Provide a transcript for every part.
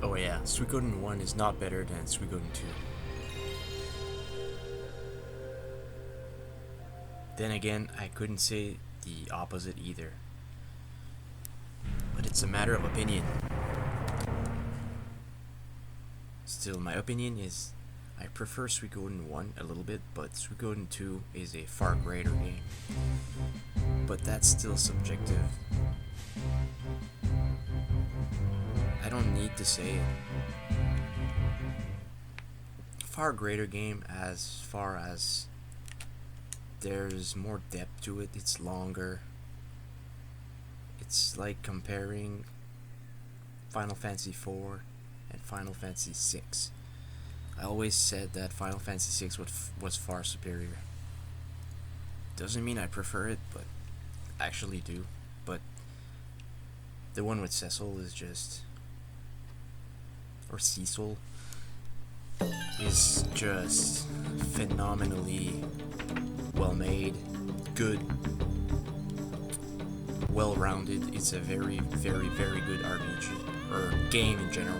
Oh yeah, Suikoden 1 is not better than Suikoden 2. Then again, I couldn't say the opposite either. But it's a matter of opinion. Still, my opinion is I prefer Suikoden 1 a little bit, but Suikoden 2 is a far greater game. But that's still subjective. I don't need to say it. Far greater game as far as there's more depth to it, it's longer. It's like comparing Final Fantasy 4 and Final Fantasy 6. I always said that Final Fantasy 6 was far superior. Doesn't mean I prefer it, but I actually do. But the one with Cecil is just, or Cecil, is just phenomenally well made, good, well rounded. It's a very, very, very good RPG, or game in general.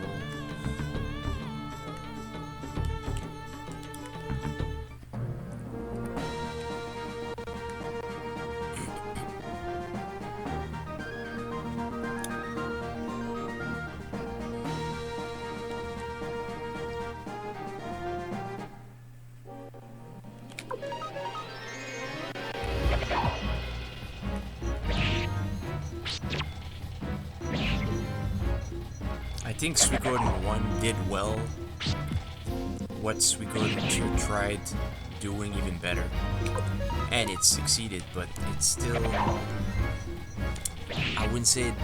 I think Suikoden 1 did well what Suikoden 2 tried doing even better. And it succeeded, but it's still, I wouldn't say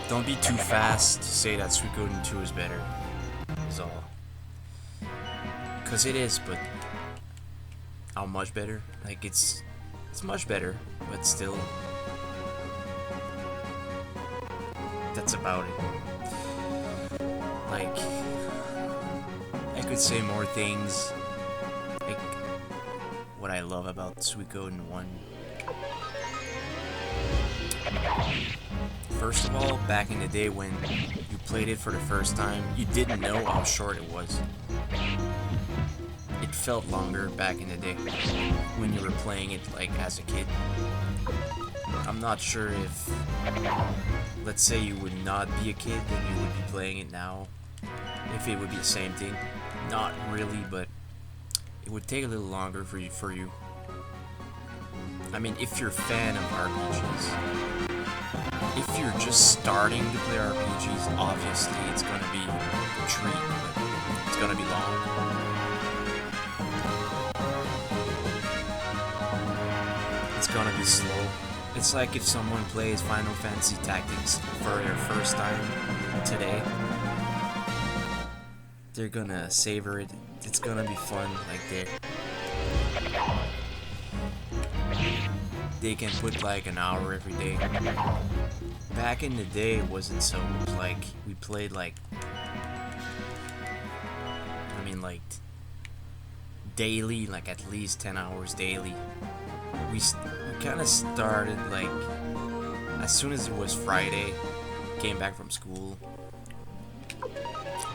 don't be too fast to say that Suikoden 2 is better. Is all. Cause it is, but how much better? Like it's much better, but still that's about it. Like, I could say more things, like what I love about Suikoden 1. First of all, back in the day when you played it for the first time, you didn't know how short it was. It felt longer back in the day when you were playing it like as a kid. I'm not sure if, let's say you would not be a kid, then you would be playing it now, if it would be the same thing. Not really, but it would take a little longer for you. I mean, if you're a fan of RPGs. If you're just starting to play RPGs, obviously it's gonna be a treat, but it's gonna be long. It's gonna be slow. It's like if someone plays Final Fantasy Tactics for their first time today. They're gonna savor it. It's gonna be fun. Like they can put like an hour every day. Back in the day, it wasn't so. It was like we played like, I mean like daily, like at least 10 hours daily. We kind of started like as soon as it was Friday, came back from school.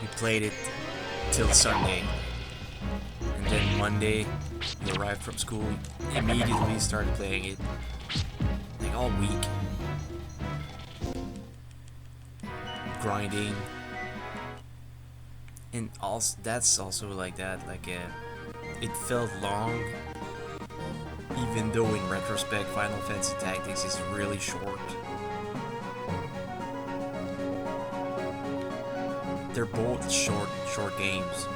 We played it till Sunday, and then Monday you arrived from school, immediately started playing it, like all week, grinding, and also that's also like that. Like it felt long, even though in retrospect Final Fantasy Tactics is really short. They're both short games.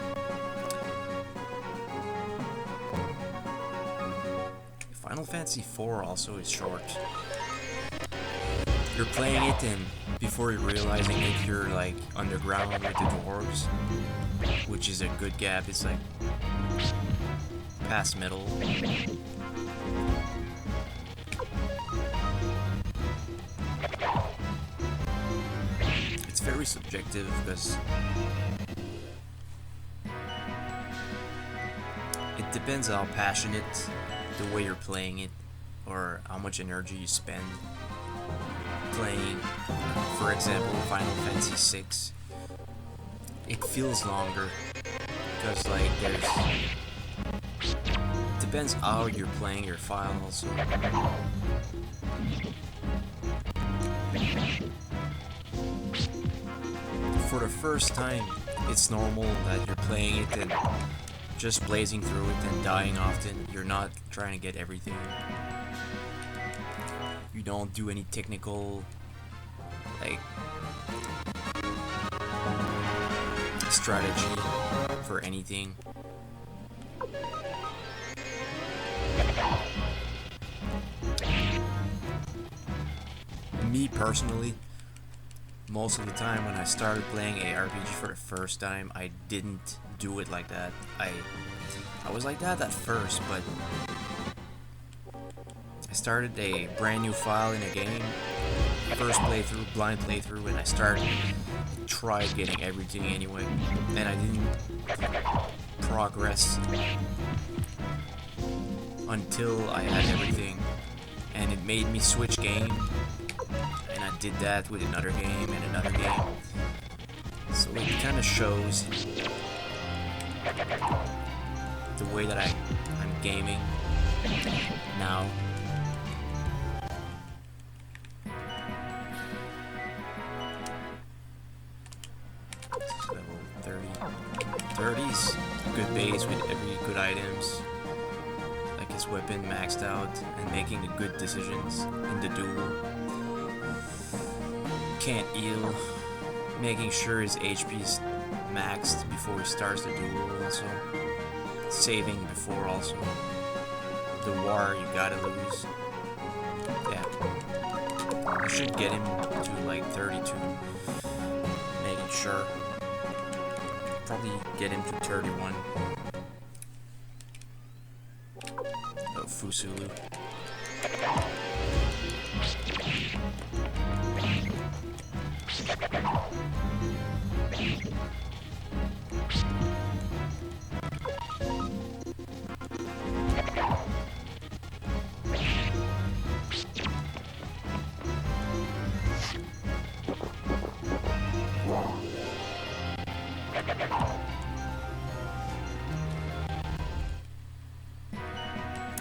Final Fantasy 4 also is short. You're playing it and before you're realizing it, you're like underground with the dwarves, which is a good gap. It's like past middle. It's very subjective because it depends how passionate the way you're playing it or how much energy you spend playing. For example, Final Fantasy 6 it feels longer because like there's depends how you're playing your file also. For the first time, it's normal that you're playing it and just blazing through it and dying often. You're not trying to get everything. You don't do any technical, like, strategy for anything. Me personally, most of the time when I started playing a RPG for the first time, I didn't do it like that. I was like that at first, but I started a brand new file in a game, first playthrough, blind playthrough, and I tried getting everything anyway, and I didn't progress until I had everything, and it made me switch game. And I did that with another game and another game. So it kind of shows the way that I'm gaming now. This is level 30. 30's good base with every good items. Like his weapon maxed out and making the good decisions in the duel. Can't heal, making sure his HP is maxed before he starts the duel also, saving before also, the war you gotta lose. Yeah, I should get him to like 32, making sure, probably get him to 31. Oh, Fusulu.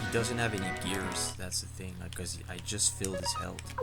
He doesn't have any gears, that's the thing, because I just filled his health.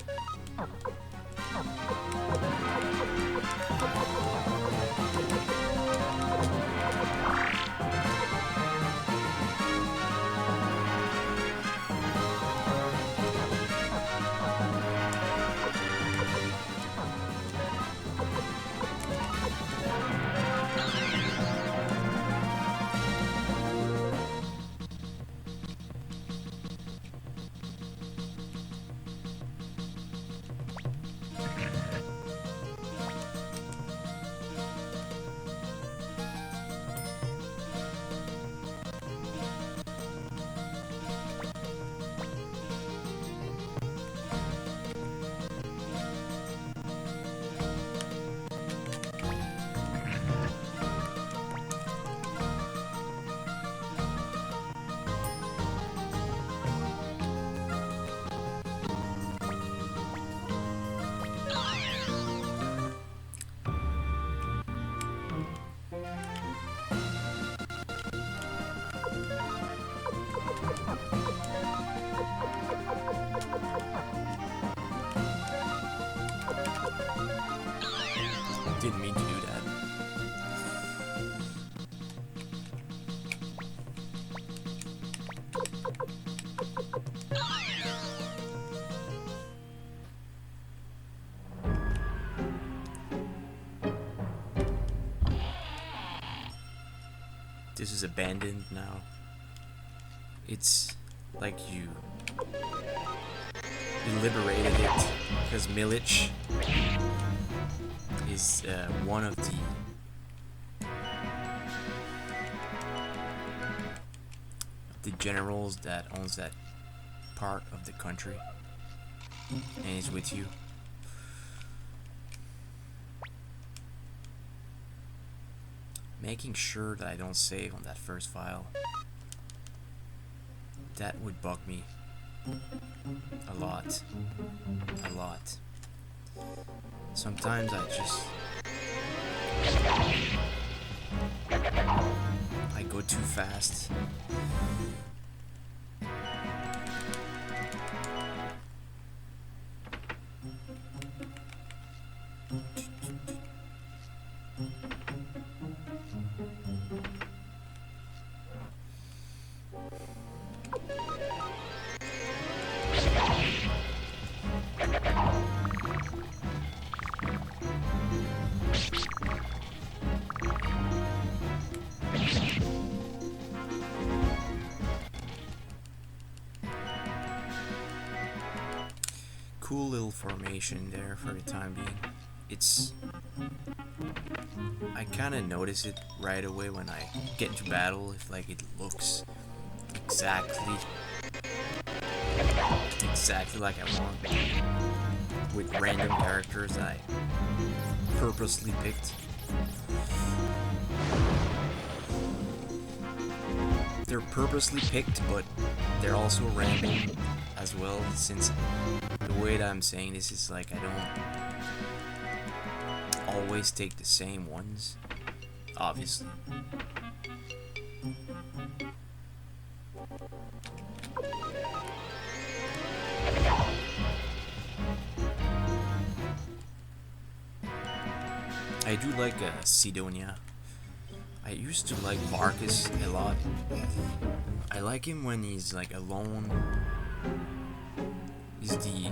Didn't mean to do that. This is abandoned now. It's like you liberated it because Milich is one of the generals that owns that part of the country, and he's with you. Making sure that I don't save on that first file. That would bug me a lot. A lot. Sometimes I just I go too fast. Cool little formation there for the time being. It's... I kind of notice it right away when I get into battle, if like it looks exactly like I want, with random characters that I purposely picked. They're purposely picked, but they're also random as well, since the way that I'm saying this is like I don't always take the same ones, obviously. I do like Sidonia. I used to like Marcus a lot. I like him when he's like alone. He's the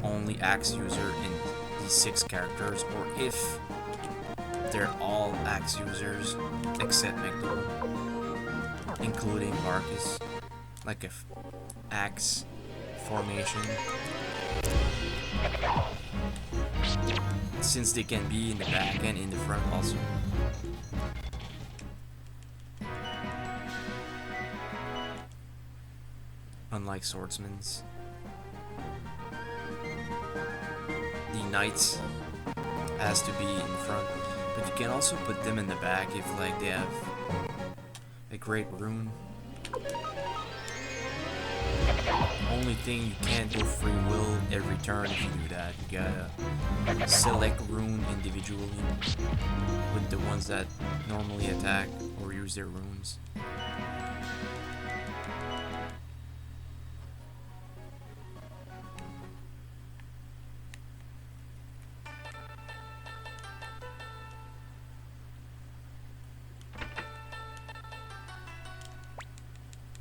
only axe user in these 6 characters, or if they're all axe users except McDowell, including Marcus, like a axe formation. Since they can be in the back and in the front also. Unlike swordsmen's. The knights has to be in front, but you can also put them in the back if like they have a great rune. Only thing, you can't go free will every turn if you do that. You gotta select rune individually with the ones that normally attack or use their runes.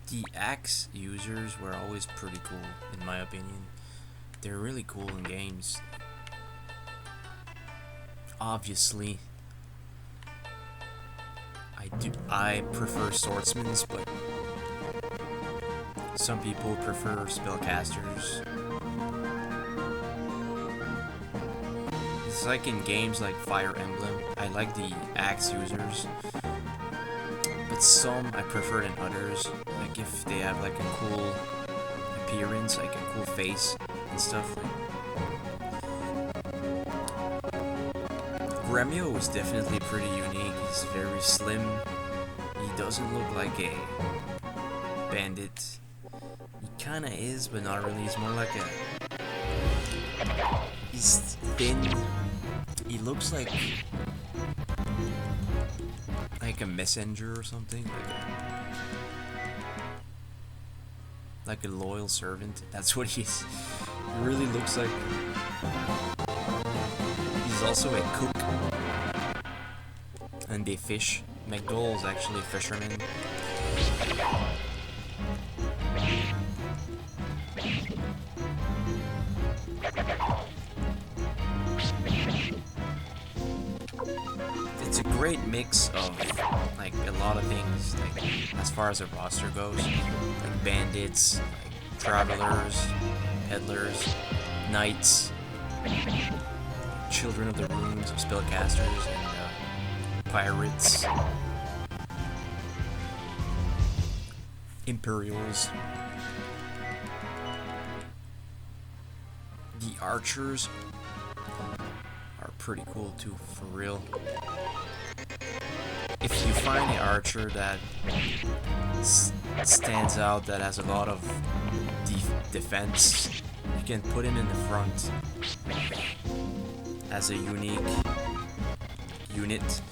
The axe users were always pretty cool, in my opinion. They're really cool in games. Obviously, I prefer swordsmans, but some people prefer spellcasters. It's like in games like Fire Emblem, I like the axe users, but some I prefer than others. Like if they have like a cool appearance, like a cool face and stuff. Like Gremio is definitely pretty unique. He's very slim. He doesn't look like a bandit. He kinda is, but not really. He's more like a... He's thin. He looks like a messenger or something. Like a loyal servant. That's what he is. He really looks like... He's also a cook. And they fish. McDowell's actually a fisherman. It's a great mix of like a lot of things, like as far as the roster goes, like bandits, like travelers, peddlers, knights, children of the runes, spellcasters, and pirates, Imperials. The archers are pretty cool too, for real. If you find an archer that stands out, that has a lot of defense, you can put him in the front as a unique unit.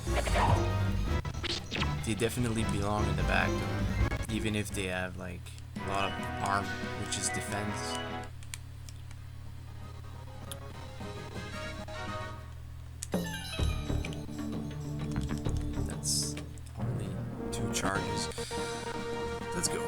They definitely belong in the back though, even if they have like a lot of arm, which is defense. That's only 2 charges. Let's go.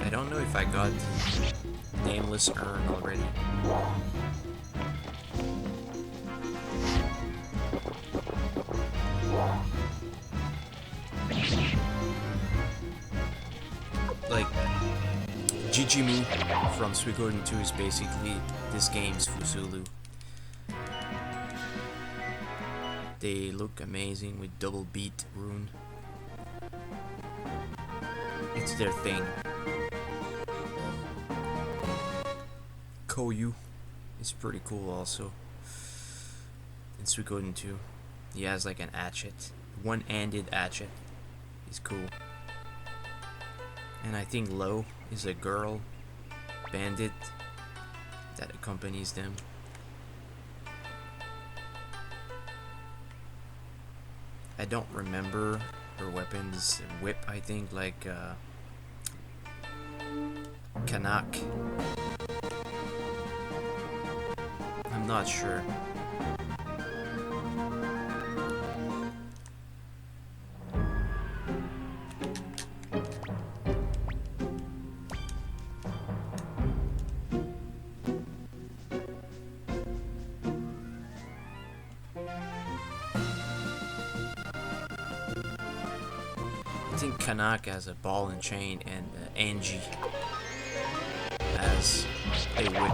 I don't know if I got the nameless urn already. Like, Jijimu from Suikoden 2 is basically this game's Fusulu. They look amazing with double beat rune. It's their thing. Koyu is pretty cool also. In Suikoden 2, he has like an hatchet, one-handed hatchet. He's cool. And I think Lo is a girl bandit that accompanies them. I don't remember her weapons. Whip, I think, like Kanak. I'm not sure. I think Kanak has a ball and chain, and Angie has a whip.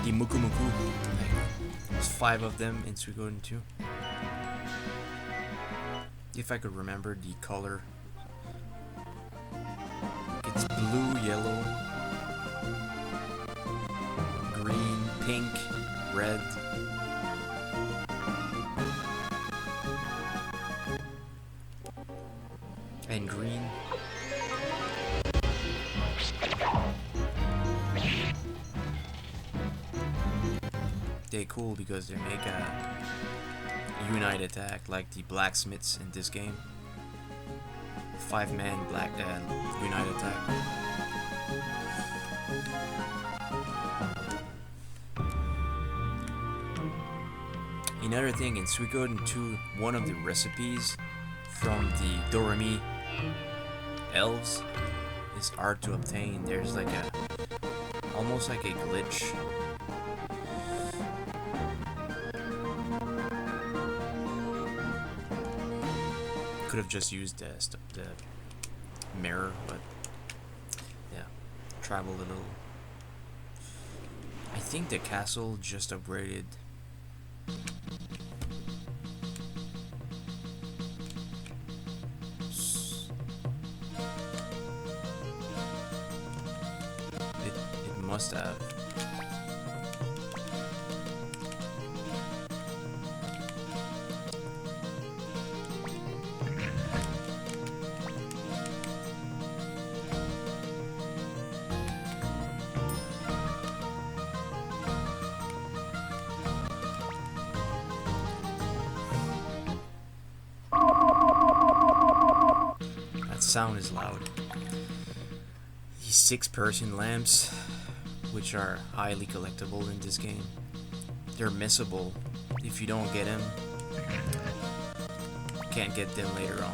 The Muku Muku, there's 5 of them in Suikoden 2. If I could remember the color. It's blue, yellow, green, pink, red. And green. They're cool because they make a unite attack like the blacksmiths in this game. 5-man black unite attack. Another thing in Suikoden 2, one of the recipes from the Doremi elves is hard to obtain. There's like a almost like a glitch. Could have just used the mirror, but yeah, travel a little. I think the castle just upgraded. It must have. Sound is loud. These 6-person lamps, which are highly collectible in this game, they're missable. If you don't get them, you can't get them later on.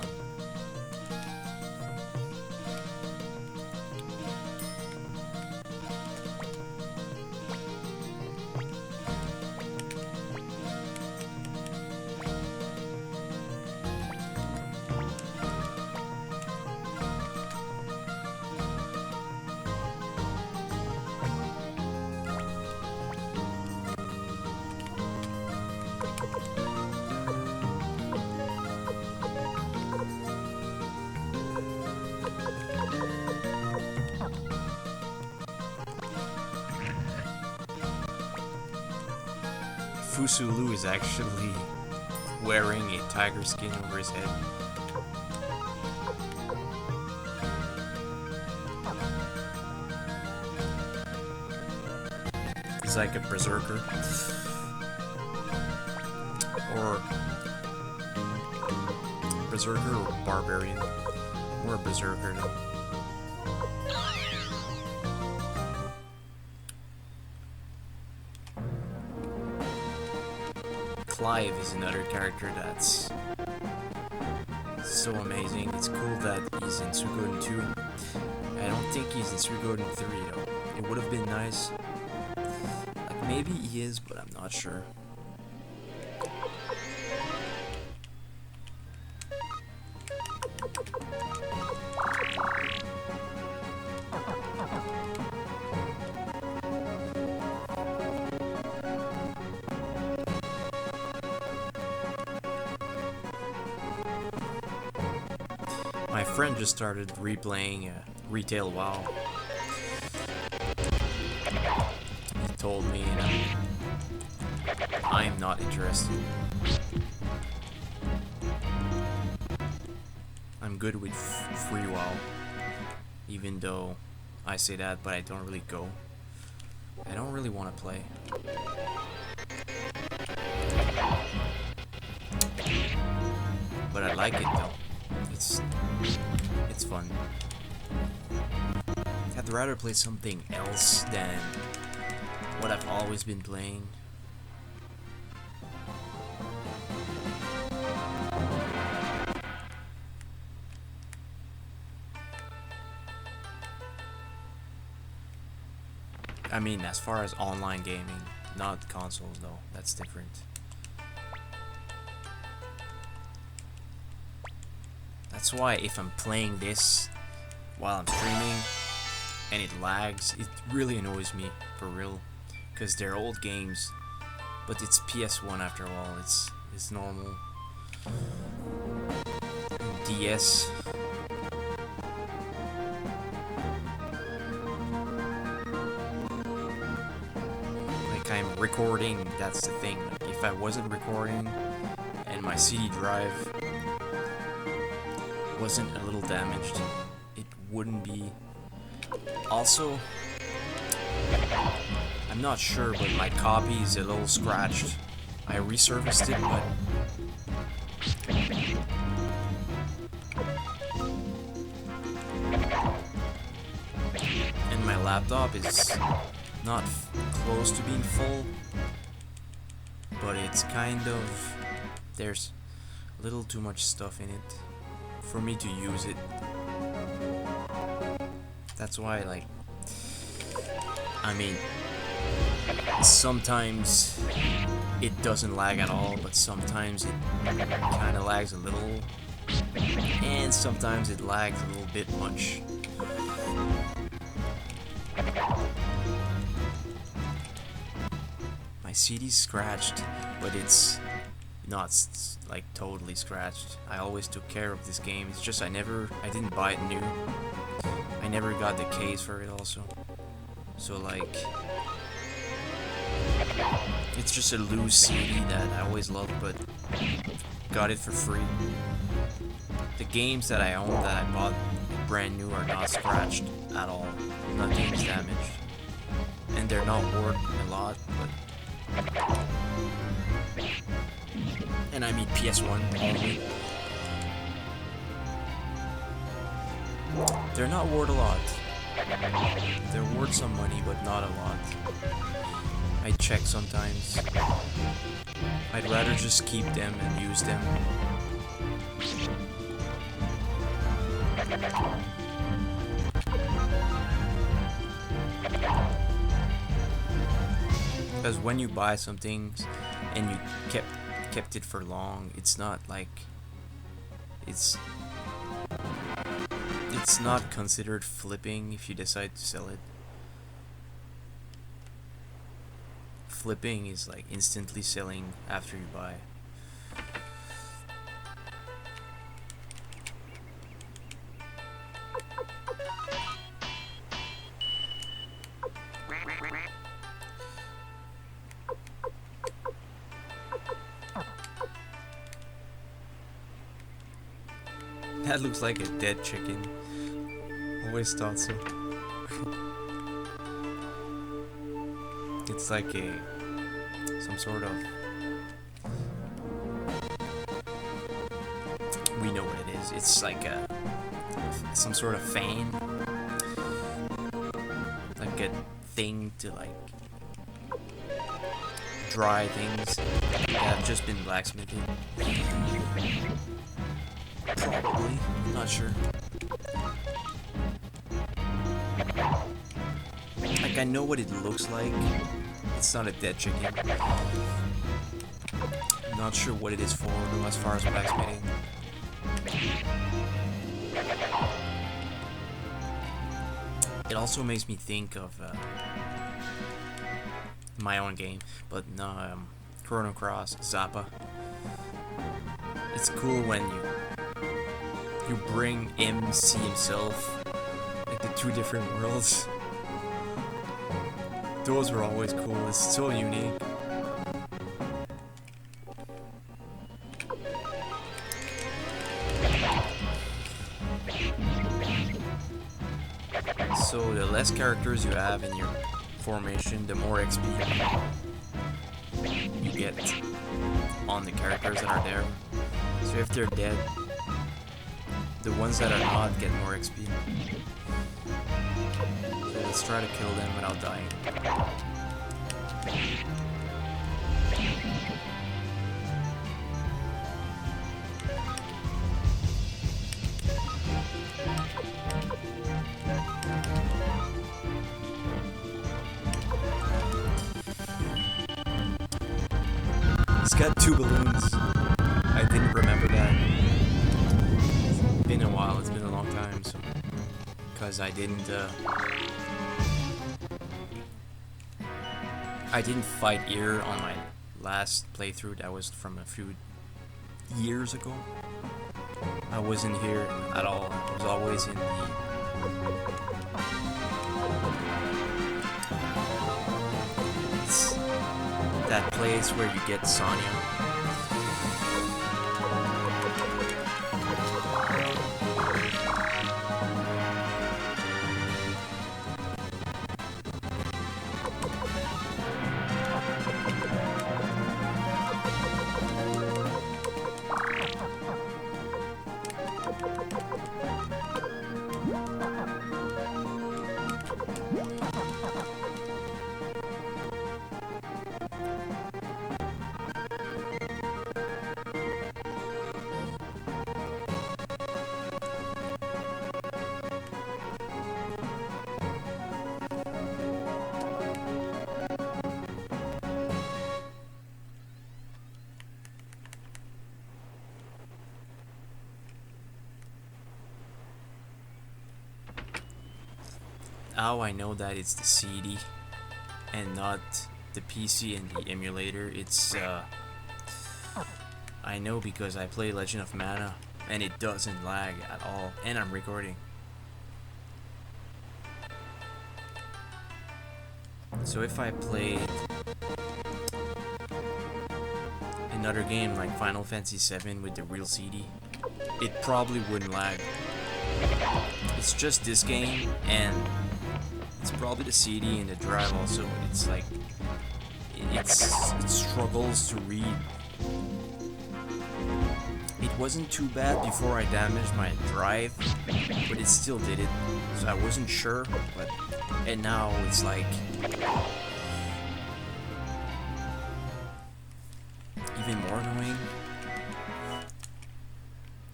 Fusulu is actually wearing a tiger skin over his head. He's like a berserker. Or berserker or barbarian. Or a berserker though. Clive is another character that's so amazing. It's cool that he's in Suikoden 2. I don't think he's in Suikoden 3 though. It would have been nice. Like maybe he is, but I'm not sure. My friend just started replaying Retail WoW. He told me, I am not interested. I'm good with free WoW, even though I say that, but I don't really go. I don't really want to play. But I like it though. It's fun. I'd rather play something else than what I've always been playing. I mean, as far as online gaming, not consoles though, that's different. That's why if I'm playing this while I'm streaming and it lags, it really annoys me, for real. Because they're old games, but it's PS1 after all, it's normal. DS. Like I'm recording, that's the thing. Like if I wasn't recording and my CD drive wasn't a little damaged, it wouldn't be. Also, I'm not sure, but my copy is a little scratched. I resurfaced it, but and my laptop is not close to being full, but it's kind of, there's a little too much stuff in it for me to use it. That's why, like, I mean, sometimes it doesn't lag at all, but sometimes it kind of lags a little, and sometimes it lags a little bit much. My CD's scratched, but it's not like totally scratched. I always took care of this game. It's just I didn't buy it new. I never got the case for it also. So like, it's just a loose CD that I always loved, but got it for free. The games that I own that I bought brand new are not scratched at all. Nothing is damaged. And they're not worth a lot, but... And I mean PS1 only. They're not worth a lot. They're worth some money, but not a lot. I check sometimes. I'd rather just keep them and use them. Because when you buy something and you kept it for long, it's not like it's not considered flipping if you decide to sell it. Flipping is like instantly selling after you buy. That looks like a dead chicken. Always thought so. It's like some sort of, we know what it is. It's like some sort of fan, like a thing to like dry things that have just been blacksmithed. Probably, not sure. Like, I know what it looks like. It's not a dead chicken. Not sure what it is for, though, as far as blacksmithing. It also makes me think of my own game, but no, Chrono Cross, Zappa. It's cool when you bring MC himself, like the two different worlds. Those were always cool. It's so unique. So the less characters you have in your formation, the more XP you get on the characters that are there. So if they're dead, the ones that are not get more XP. So let's try to kill them without dying. It's got 2 balloons. I didn't remember that. It's been a while, it's been a long time, so because I didn't fight Ear on my last playthrough. That was from a few years ago. I wasn't here at all. I was always in that place where you get Sonya. How I know that it's the CD and not the PC and the emulator, it's I know because I play Legend of Mana and it doesn't lag at all, and I'm recording. So if I played another game like Final Fantasy VII with the real CD, it probably wouldn't lag. It's just this game, and it's probably the CD and the drive also. It's like it struggles to read. It wasn't too bad before I damaged my drive, but it still did it. So I wasn't sure, and now it's like even more annoying.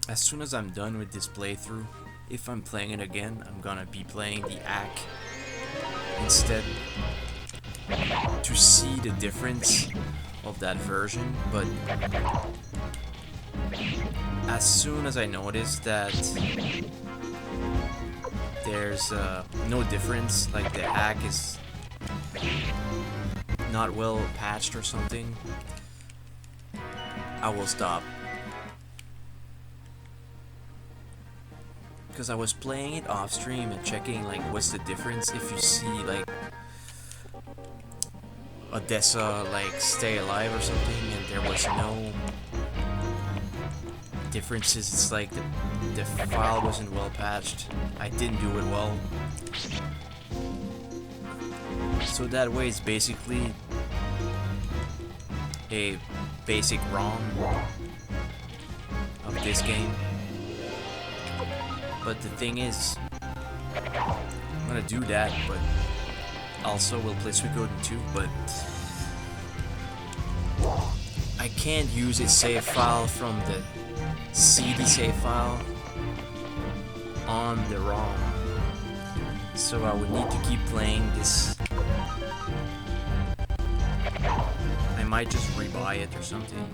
As soon as I'm done with this playthrough, if I'm playing it again, I'm gonna be playing the AC instead to see the difference of that version. But as soon as I noticed that there's no difference, like the AC is not well patched or something, I will stop. Because I was playing it off stream and checking like what's the difference if you see like Odessa like stay alive or something, and there was difference is it's like the file wasn't well patched. I didn't do it well. So that way it's basically a basic ROM of this game. But the thing is, I'm gonna do that, but also we'll play Suikoden 2, but I can't use a save file from the CD save file on the ROM. So I would need to keep playing this. I might just rebuy it or something.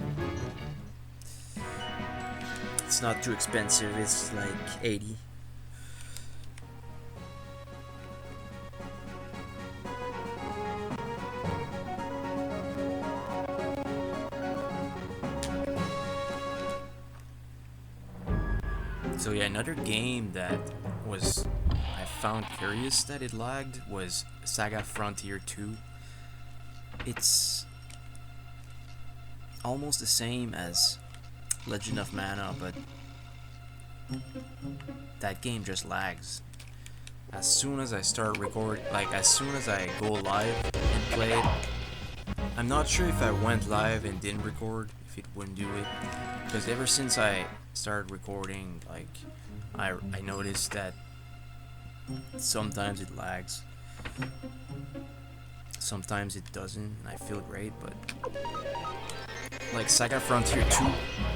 It's not too expensive, it's like 80. So yeah, another game that I found curious that it lagged was Saga Frontier 2. It's almost the same as Legend of Mana, but that game just lags. As soon as I start as soon as I go live and play it, I'm not sure if I went live and didn't record, if it wouldn't do it, because ever since I started recording, like, I noticed that sometimes it lags, sometimes it doesn't, and I feel great, but like Saga Frontier 2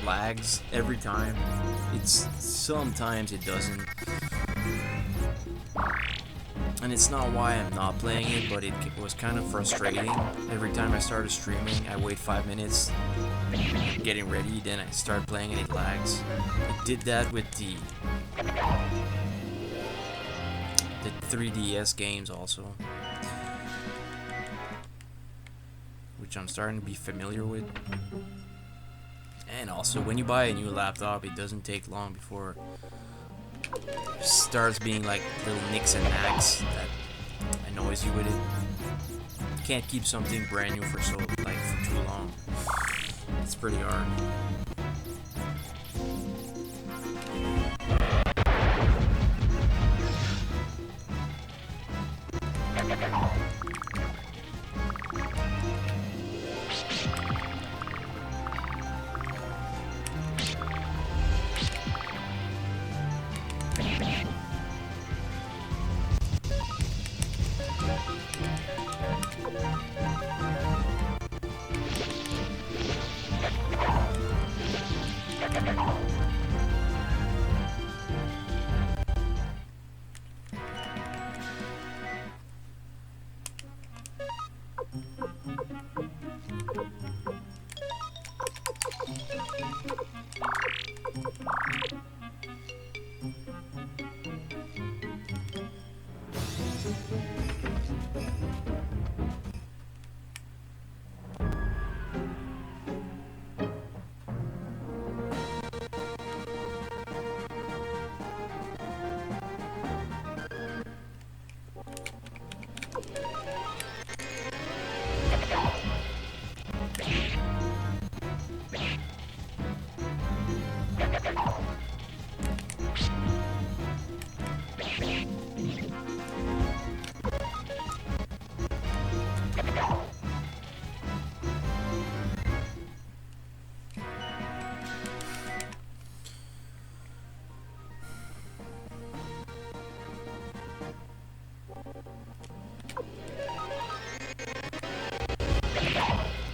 lags every time. Sometimes it doesn't. And it's not why I'm not playing it, but it was kind of frustrating. Every time I started streaming, I wait 5 minutes, getting ready, then I start playing and it lags. It did that with the 3DS games also, which I'm starting to be familiar with. And also, when you buy a new laptop, it doesn't take long before it starts being like little nicks and knacks that annoys you with it. You can't keep something brand new for too long. It's pretty hard.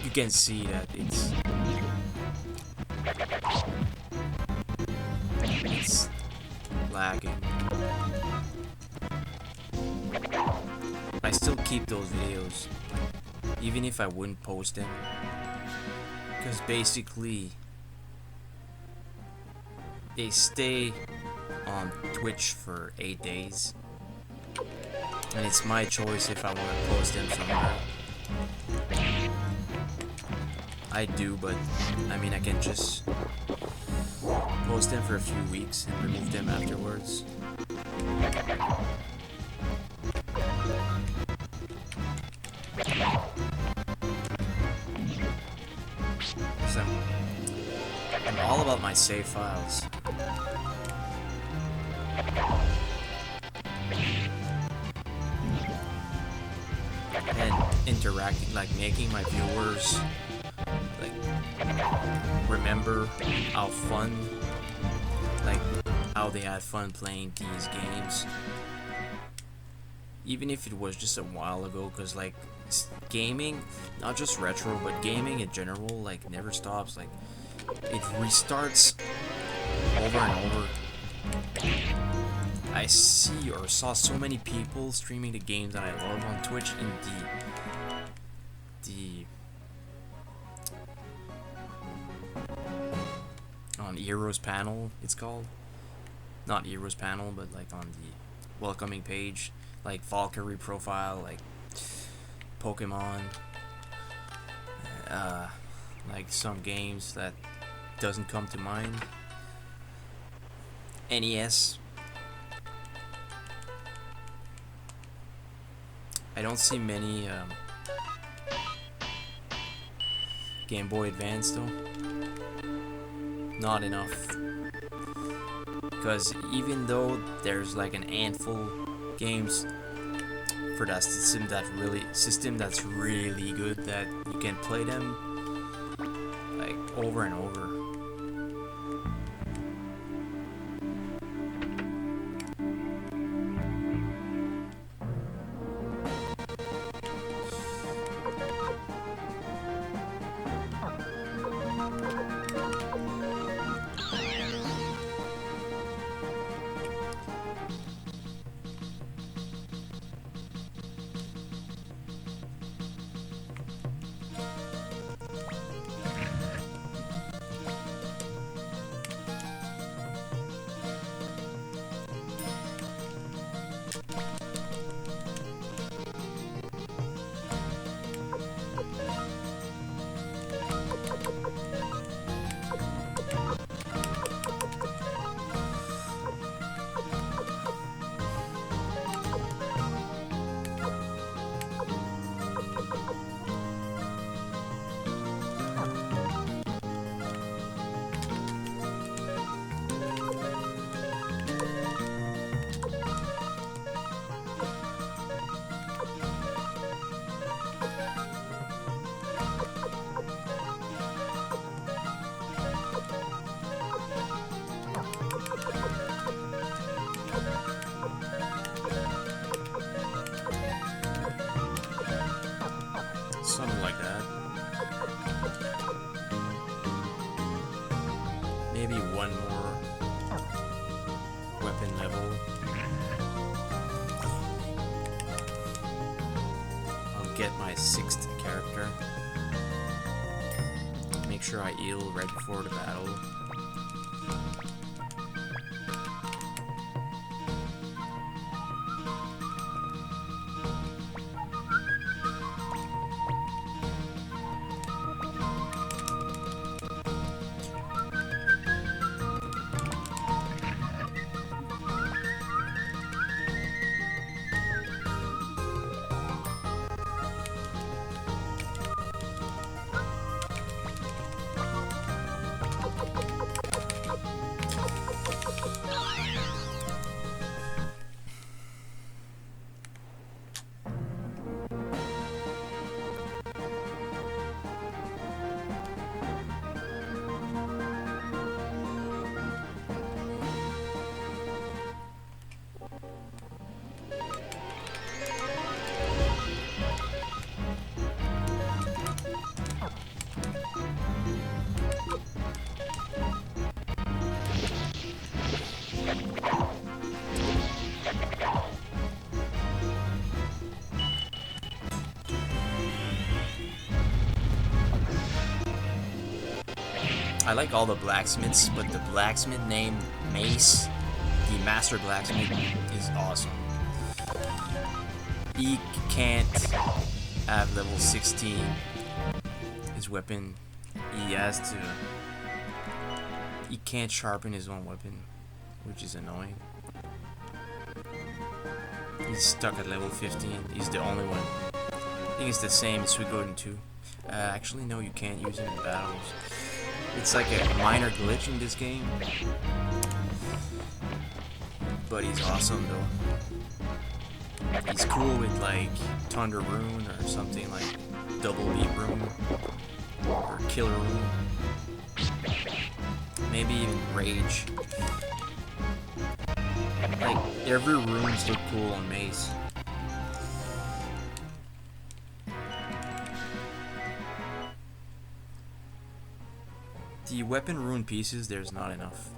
You can see that it's lagging. I still keep those videos, even if I wouldn't post them, because basically they stay on Twitch for 8 days, and it's my choice if I want to post them somewhere. I do, but I mean, I can just post them for a few weeks and remove them afterwards. So, I'm all about my save files. And interacting, like making my viewers like remember how fun, like how they had fun playing these games, even if it was just a while ago, because like gaming, not just retro but gaming in general, like never stops. Like it restarts over and over. I see or saw so many people streaming the games that I love on Twitch in the on Heroes panel, it's called. Not Heroes panel, but like on the welcoming page, like Valkyrie profile, like Pokemon, like some games that doesn't come to mind. NES. I don't see many Game Boy Advance though. Not enough. Because even though there's like an handful games for that system that's really good, that you can play them like over and over. Something like that. Maybe one more weapon level. I'll get my 6th character. Make sure I heal right before the battle. I like all the blacksmiths, but the blacksmith named Mace, the master blacksmith, is awesome. He can't have level 16. His weapon, he can't sharpen his own weapon, which is annoying. He's stuck at level 15. He's the only one. I think it's the same as Suikoden 2. Actually, no, you can't use him in battles. It's like a minor glitch in this game, but he's awesome though. He's cool with like Thunder Rune or something like Double Beat Rune or Killer Rune. Maybe even Rage. Like every runes look cool on Mace. The weapon rune pieces, there's not enough.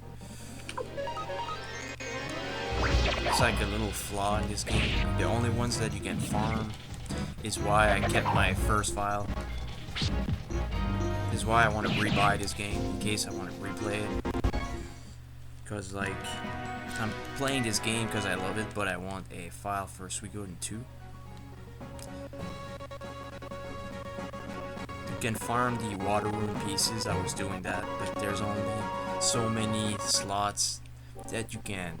It's like a little flaw in this game. The only ones that you can farm is why I kept my first file. Is why I want to rebuy this game in case I want to replay it. Because like, I'm playing this game because I love it, but I want a file for Suikoden 2. You can farm the water rune pieces, I was doing that, but there's only so many slots that you can.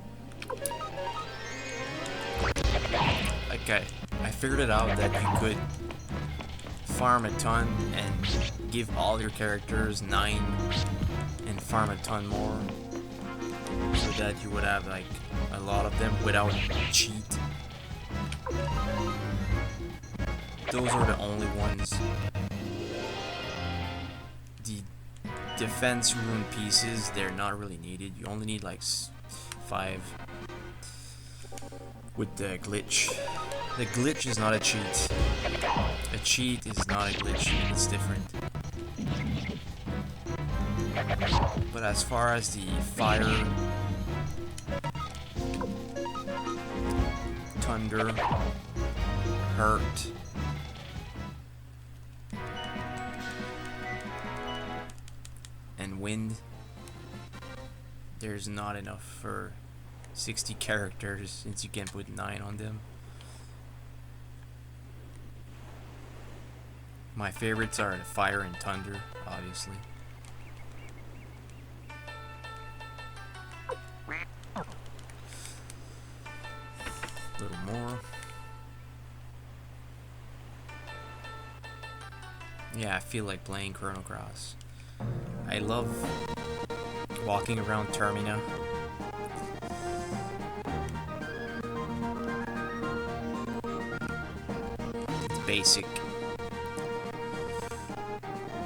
Okay, I figured it out that you could farm a ton and give all your characters 9 and farm a ton more, so that you would have like a lot of them without cheat. Those are the only ones. The defense rune pieces, they're not really needed. You only need like 5 with the glitch. The glitch is not a cheat. A cheat is not a glitch, it's different. But as far as the fire, thunder, hurt, and wind, there's not enough for 60 characters since you can put 9 on them. My favorites are the fire and thunder, obviously. A little more. Yeah, I feel like playing Chrono Cross. I love walking around Termina. It's basic.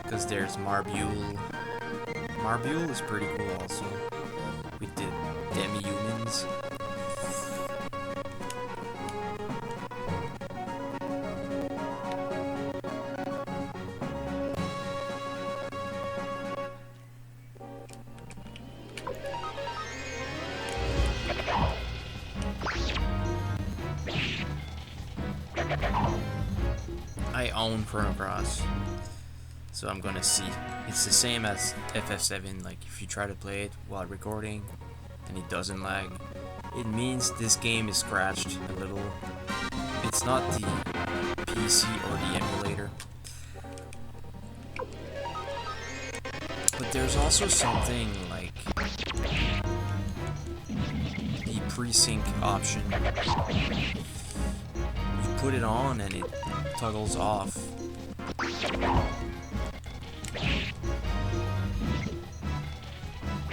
Because there's Marbule. Marbule is pretty cool also. With the demi-humans. I own Chrono Cross, so I'm gonna see. It's the same as FF7, like if you try to play it while recording and it doesn't lag, it means this game is scratched a little. It's not the PC or the emulator. But there's also something like the pre-sync option. You put it on and it toggles off.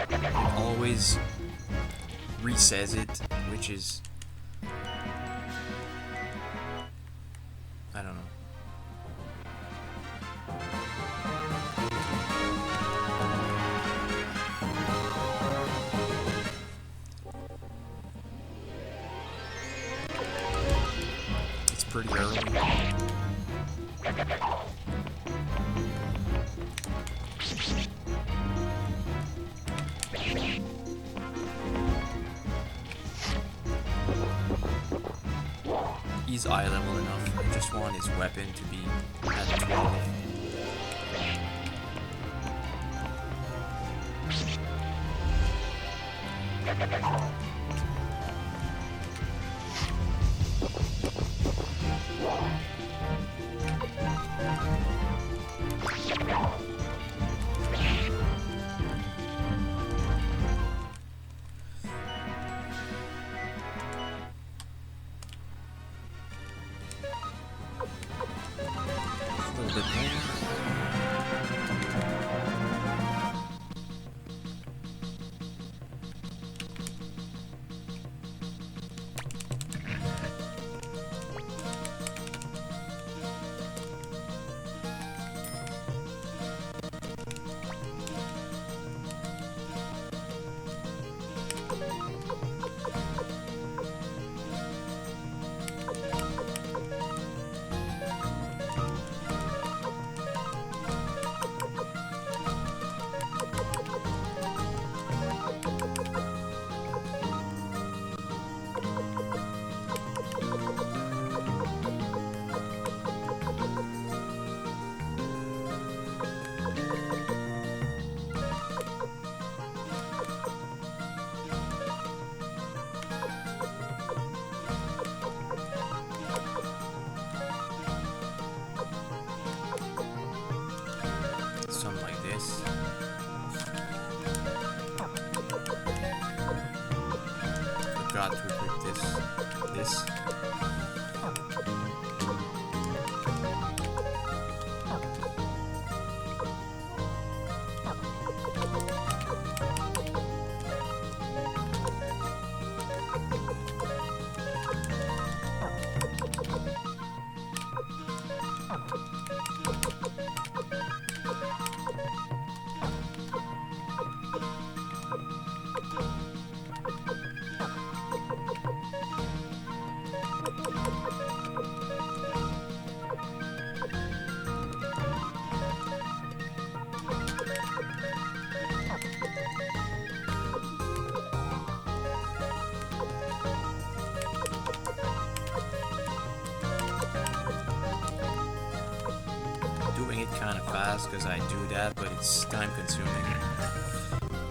It always resets it, which is, I don't know. It's pretty early. He's eye level enough. I just want his weapon to be at 12. A little bit more. forgot to equip this. Doing it kind of fast because I do that, but it's time consuming.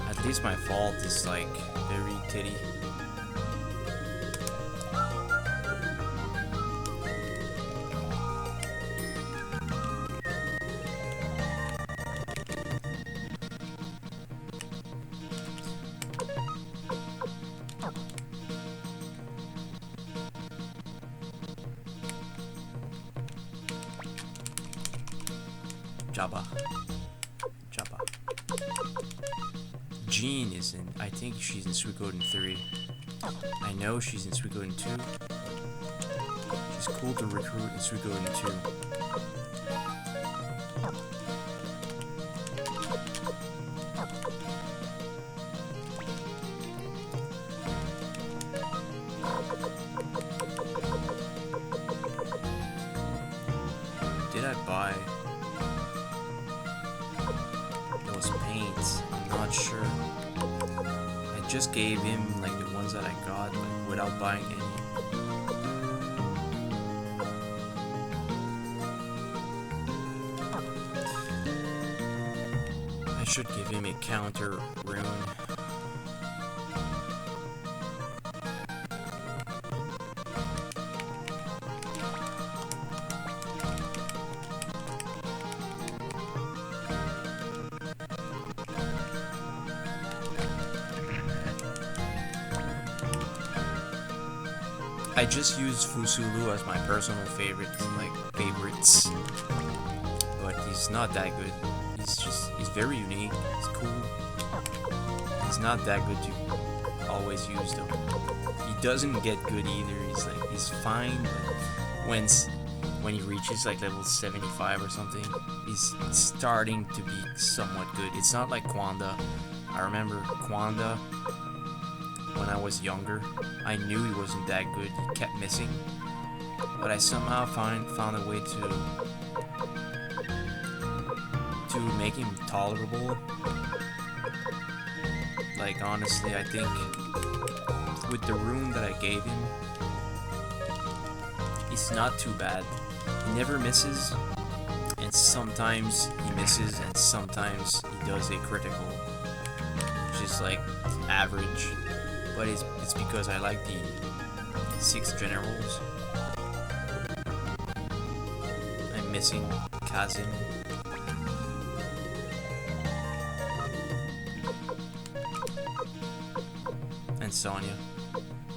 At least my fault is like very titty. Jabba. Jean is in, I think she's in Suikoden 3. I know she's in Suikoden 2. She's cool to recruit in Suikoden 2. Did I buy those paints? I'm not sure. I just gave him like the ones that I got, like without buying any. I should give him a counter rune. I just use Fusulu as my personal favorites, but he's not that good. He's very unique. He's cool. He's not that good to always use though. He doesn't get good either. He's fine, but when he reaches like level 75 or something, he's starting to be somewhat good. It's not like Kwanda. I remember Kwanda. When I was younger, I knew he wasn't that good. He kept missing, but I somehow found a way to make him tolerable. Like honestly, I think with the rune that I gave him, it's not too bad. He never misses, and sometimes he misses, and sometimes he does a critical, which is like average. But it's because I like the 6 generals. I'm missing Kazim. And Sonya.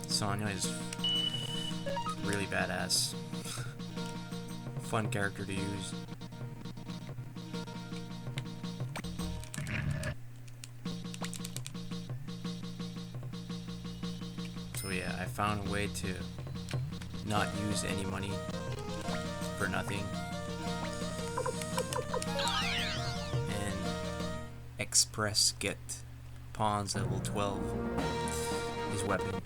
Sonya is really badass. Fun character to use. So yeah, I found a way to not use any money for nothing. And express get pawns level 12 his weapon.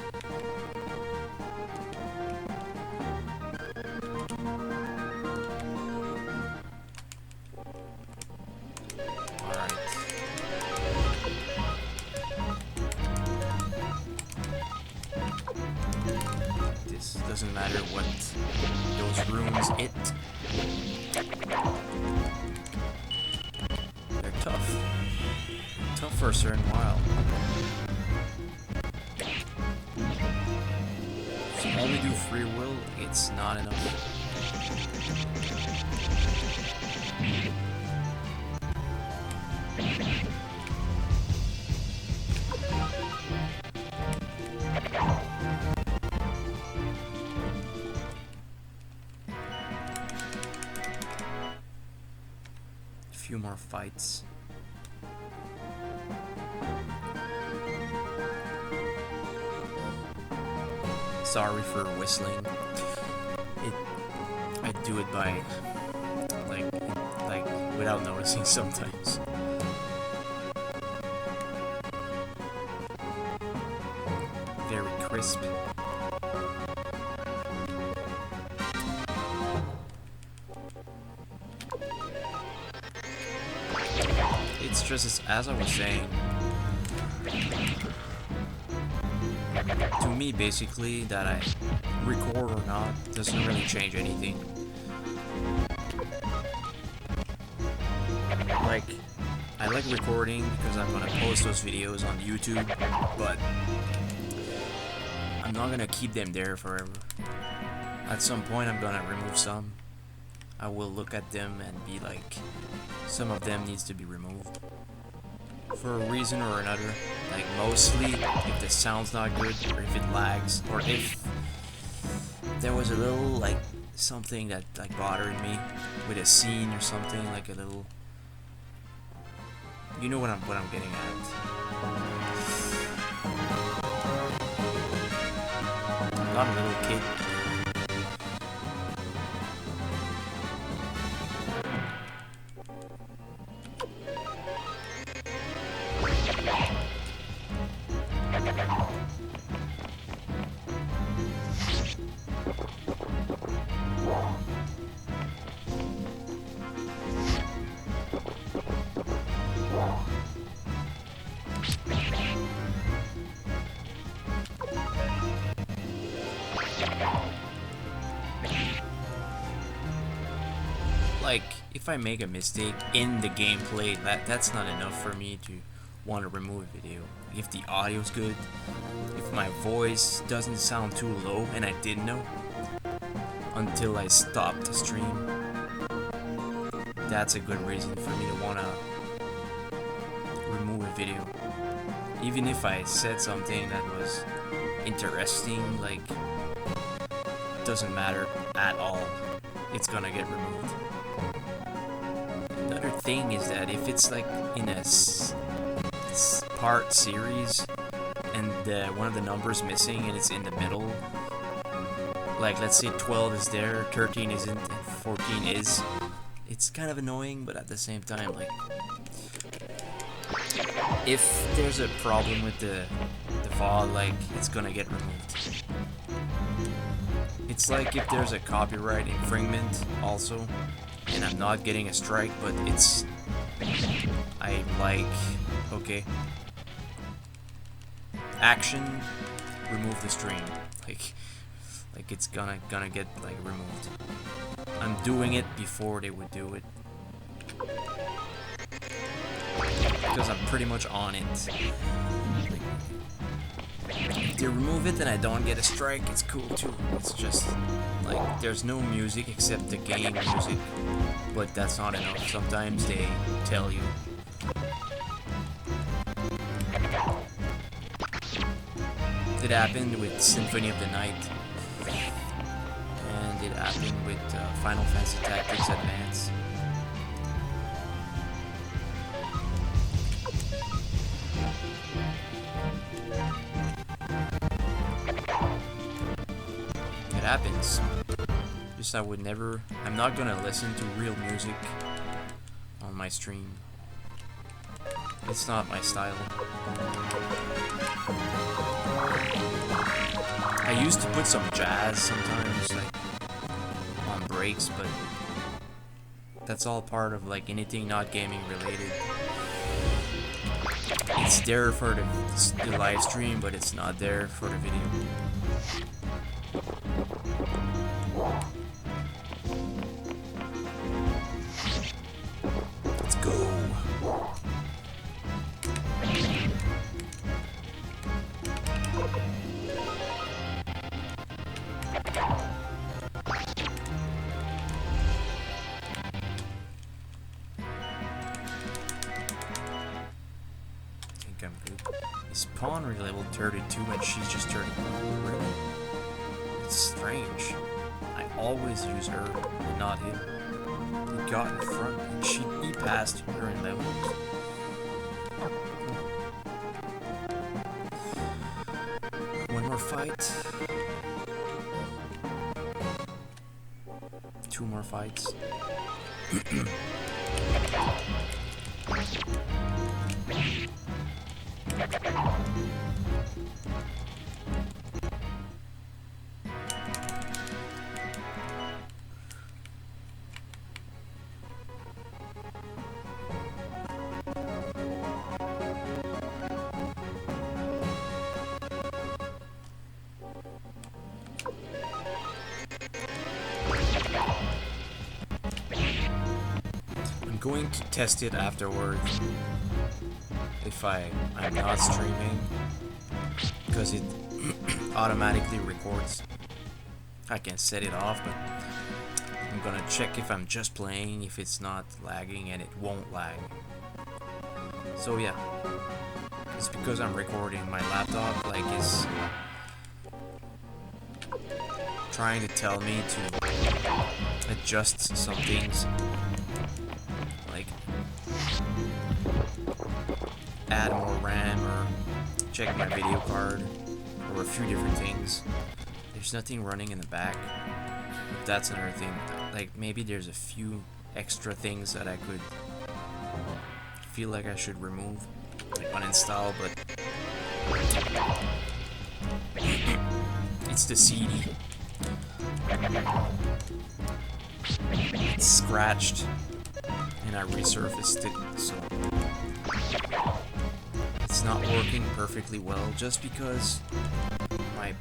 Doesn't matter what those runes hit. They're tough. Tough for a certain while. If you only do free will, it's not enough. few more fights. Sorry for whistling. I do it by like without noticing sometimes. Very crisp. It's just as I was saying. To me, basically, that I record or not doesn't really change anything. Like, I like recording because I'm gonna post those videos on YouTube, but I'm not gonna keep them there forever. At some point, I'm gonna remove some. I will look at them and be like, some of them needs to be removed. For a reason or another, like mostly if the sound's not good, or if it lags, or if there was a little like something that like bothered me with a scene or something, like a little, you know what I'm getting at. I'm not a little kid. Like, if I make a mistake in the gameplay, that's not enough for me to want to remove a video. If the audio's good, if my voice doesn't sound too low, and I didn't know until I stopped the stream, that's a good reason for me to want to remove a video. Even if I said something that was interesting, like, doesn't matter at all, it's gonna get removed. Another thing is that if it's like in a part series and one of the numbers missing and it's in the middle, like let's say 12 is there, 13 isn't, and 14 is, it's kind of annoying, but at the same time, like, if there's a problem with the VOD, like, it's gonna get removed. It's like if there's a copyright infringement also, and I'm not getting a strike, but it's, I'm like, okay, action, remove the stream, like it's gonna get like removed. I'm doing it before they would do it, because I'm pretty much on it. If they remove it and I don't get a strike, it's cool too. It's just like there's no music except the game music, but that's not enough. Sometimes they tell you. It happened with Symphony of the Night, and it happened with Final Fantasy Tactics Advance. It happens. Just I'm not gonna listen to real music on my stream. It's not my style. I used to put some jazz sometimes, like, on breaks, but that's all part of, like, anything not gaming related. It's there for the live stream, but it's not there for the video. Let's go. I'm good. Is Pawn level 32 and she's just 31? Really? It's strange. I always use her, and not him. He got in front and he passed her in levels. One more fight. 2 more fights. I'm going to test it afterwards if I'm not streaming, because it automatically records. I can set it off, but I'm gonna check if I'm just playing, if it's not lagging, and it won't lag. So yeah, it's because I'm recording. My laptop like is trying to tell me to adjust some things, like add more RAM or check my video card or a few different things. There's nothing running in the back. That's another thing. Like maybe there's a few extra things that I could feel like I should remove, like uninstall, but it's the CD. It's scratched and I resurfaced it, so it's not working perfectly well just because my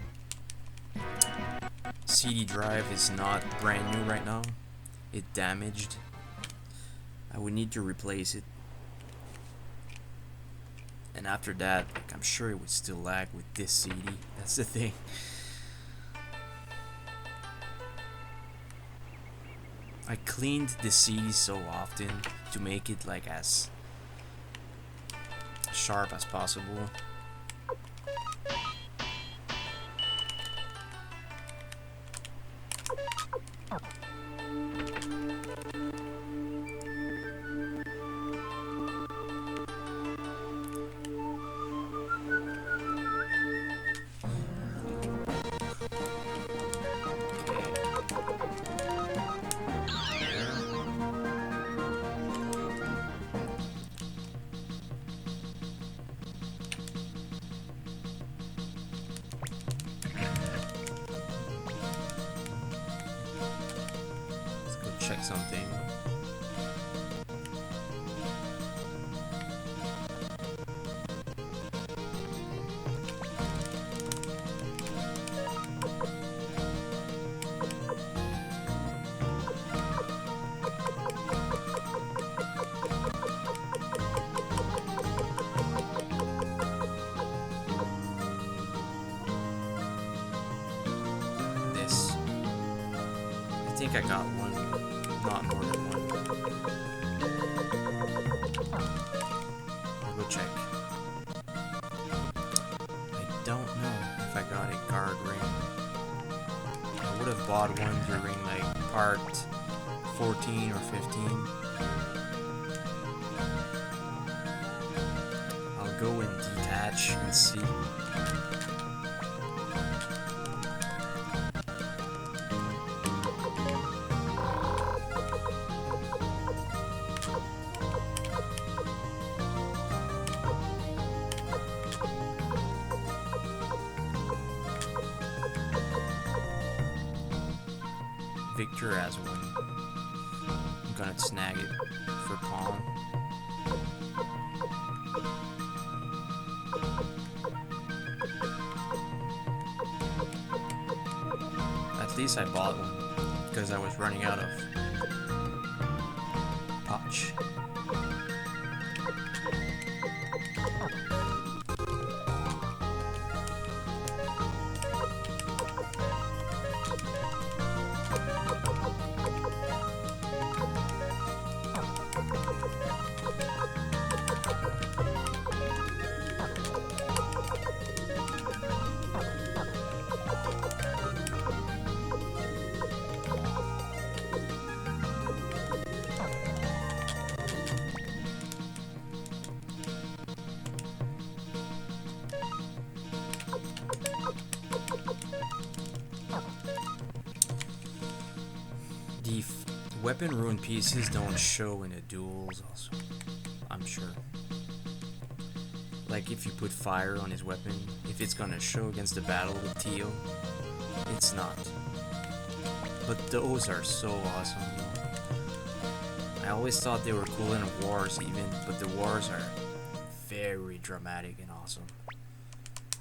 CD drive is not brand new right now. It damaged. I would need to replace it. And after that, like, I'm sure it would still lag with this CD. That's the thing. I cleaned the CD so often to make it like as sharp as possible. Check something. This. I think I got one. Not more than one. I'll go check. I don't know if I got a guard ring. I would have bought one during like part 14 or 15. I'll go and detach and see. Victor has one. I'm gonna snag it for pawn. At least I bought one because I was running out of potch. weapon rune pieces don't show in the duels also, I'm sure. Like if you put fire on his weapon, if it's gonna show against the battle with Tio, it's not. But those are so awesome. I always thought they were cool in wars even, but the wars are very dramatic and awesome.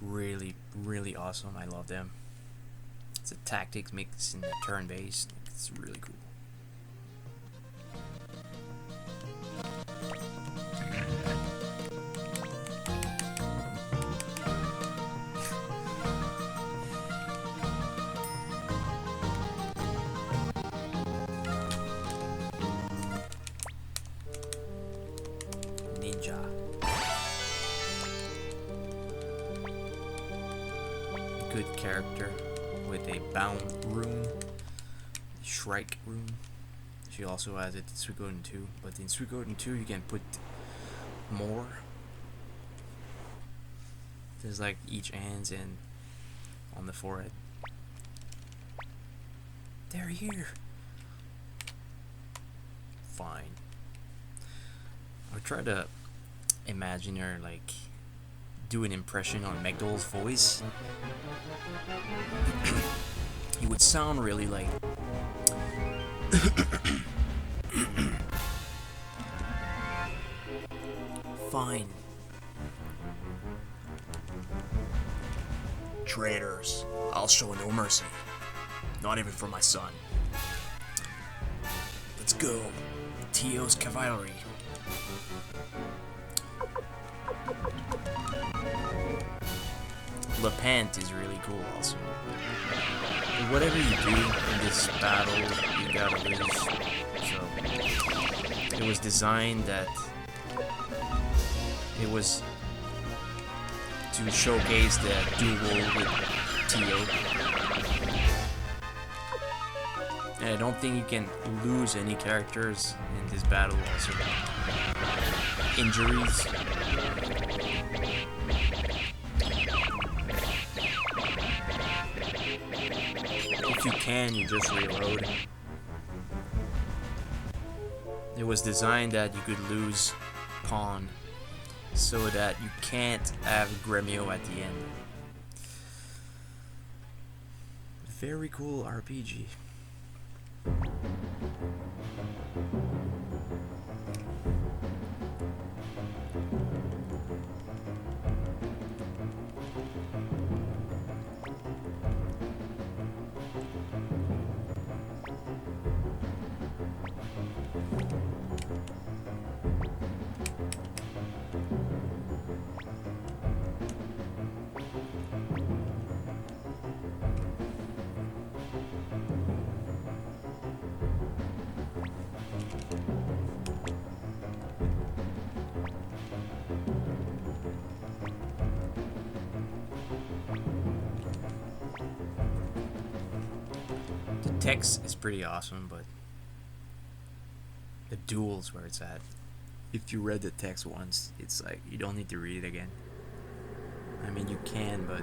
Really, really awesome. I love them. It's a tactics mix in the turn-based. It's really cool. Ninja. Good character with a bound rune, Shrike rune. She also has it in Suikoden 2, but in Suikoden 2 you can put more. There's like each hands and on the forehead. They're here. Fine. I would try to imagine her like do an impression on Megdol's voice. He would sound really like fine. Traitors, I'll show no mercy. Not even for my son. Let's go. Tio's cavalry. Lepant is really cool also. But whatever you do in this battle, you gotta lose. So it was designed that it was to showcase the duel with Tio. And I don't think you can lose any characters in this battle also. Injuries. If you can, you just reload. It was designed that you could lose pawn so that you can't have Gremio at the end. Very cool RPG. Text is pretty awesome, but the duel's where it's at. If you read the text once, it's like you don't need to read it again. I mean, you can, but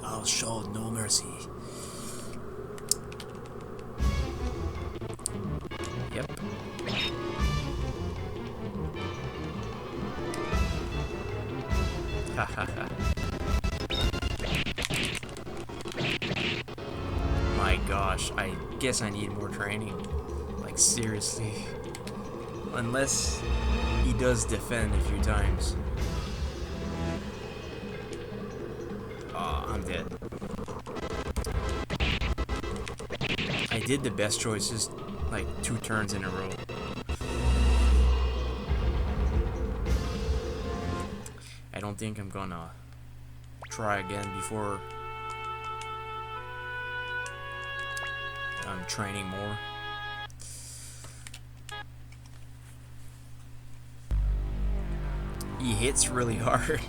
I'll show no mercy. Yep. Ha ha ha. My gosh, I guess I need more training. Like, seriously. Unless he does defend a few times. Oh, I'm dead. I did the best choices like 2 turns in a row. I don't think I'm gonna try again before I'm training more. He hits really hard.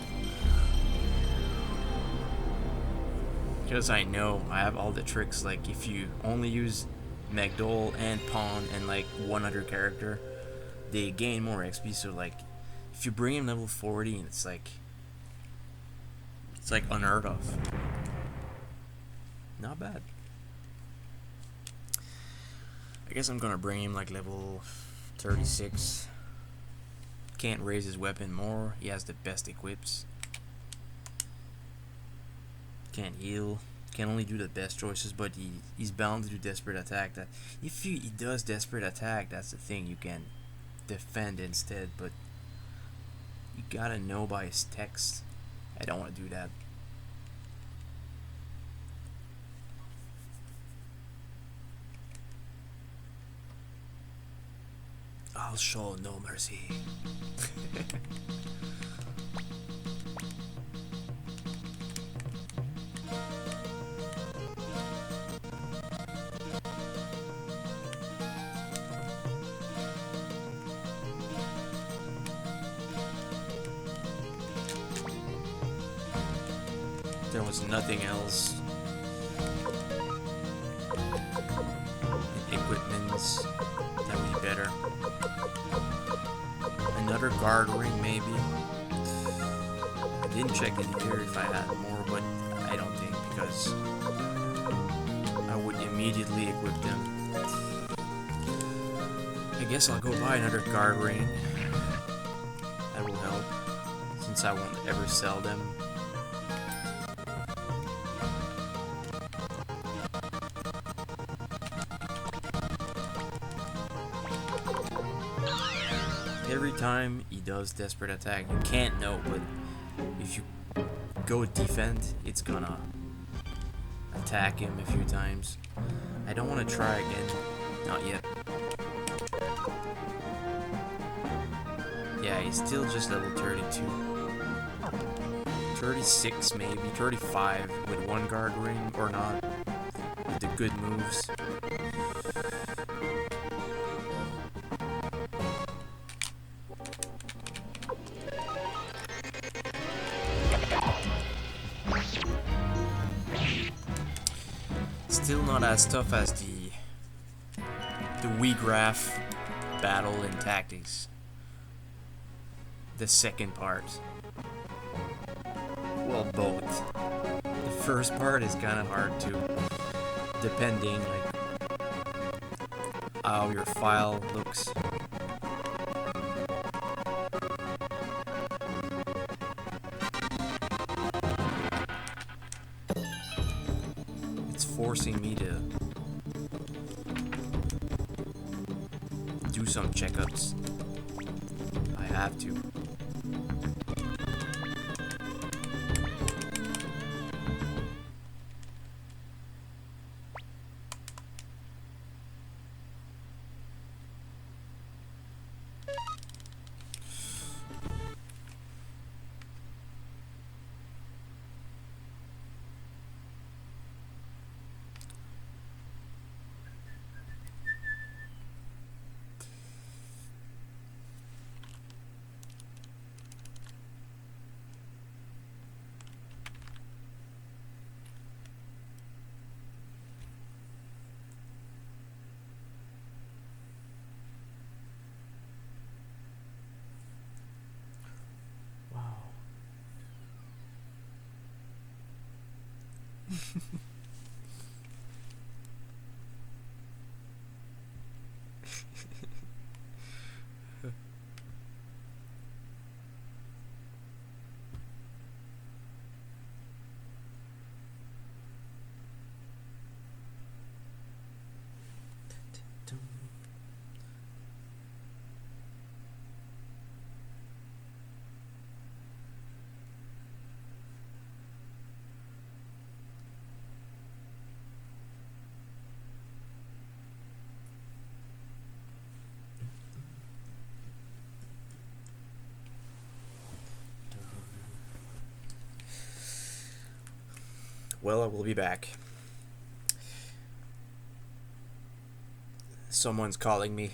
Because I know I have all the tricks. Like if you only use Megdol and Pawn and like one other character, they gain more XP. So like if you bring him level 40, and it's like unheard of. Not bad. I guess I'm gonna bring him like level 36. Can't raise his weapon more. He has the best equips. Can't heal. Can only do the best choices, but he's bound to do desperate attack. That if he does desperate attack, that's the thing. You can defend instead, but you gotta know by his text. I don't want to do that. I'll show no mercy. There was nothing else. Equipments that would be better. Another guard ring, maybe. I didn't check it here if I had more, but I don't think, because I would immediately equip them. I guess I'll go buy another guard ring. That will help, since I won't ever sell them. Every time he does desperate attack, you can't know, but if you go defend, it's gonna attack him a few times. I don't want to try again. Not yet. Yeah, he's still just level 32. 36 maybe, 35 with one guard ring or not, with the good moves. Still not as tough as the Wii Graph battle and tactics. The second part. Well, both. The first part is kind of hard too, depending like how your file looks. It's forcing me to do some checkups. I have to. Well, I will be back. Someone's calling me.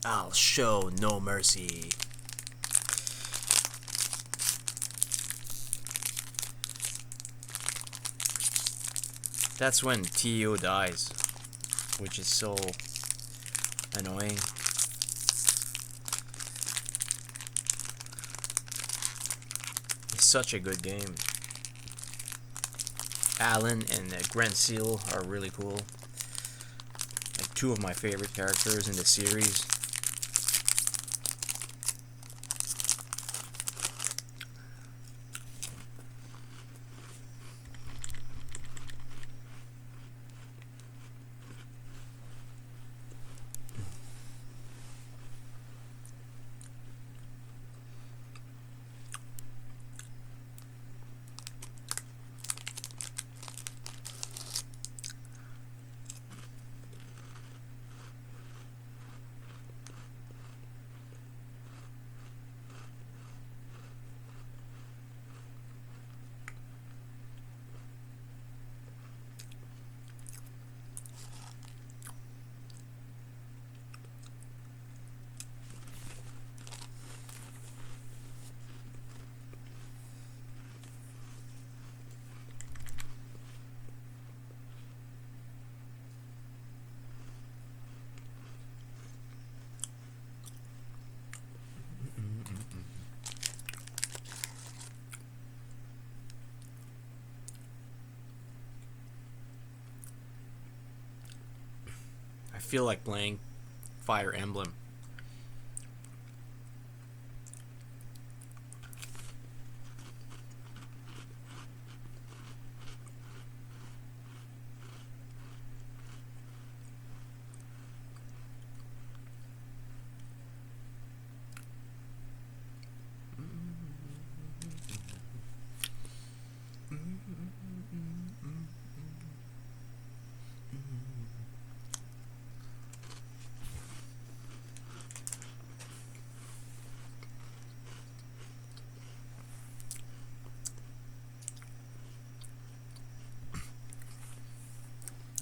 I'll show no mercy. That's when Tio dies, which is so annoying. It's such a good game. Alan and Grand Seal are really cool. Like two of my favorite characters in the series. I feel like playing Fire Emblem.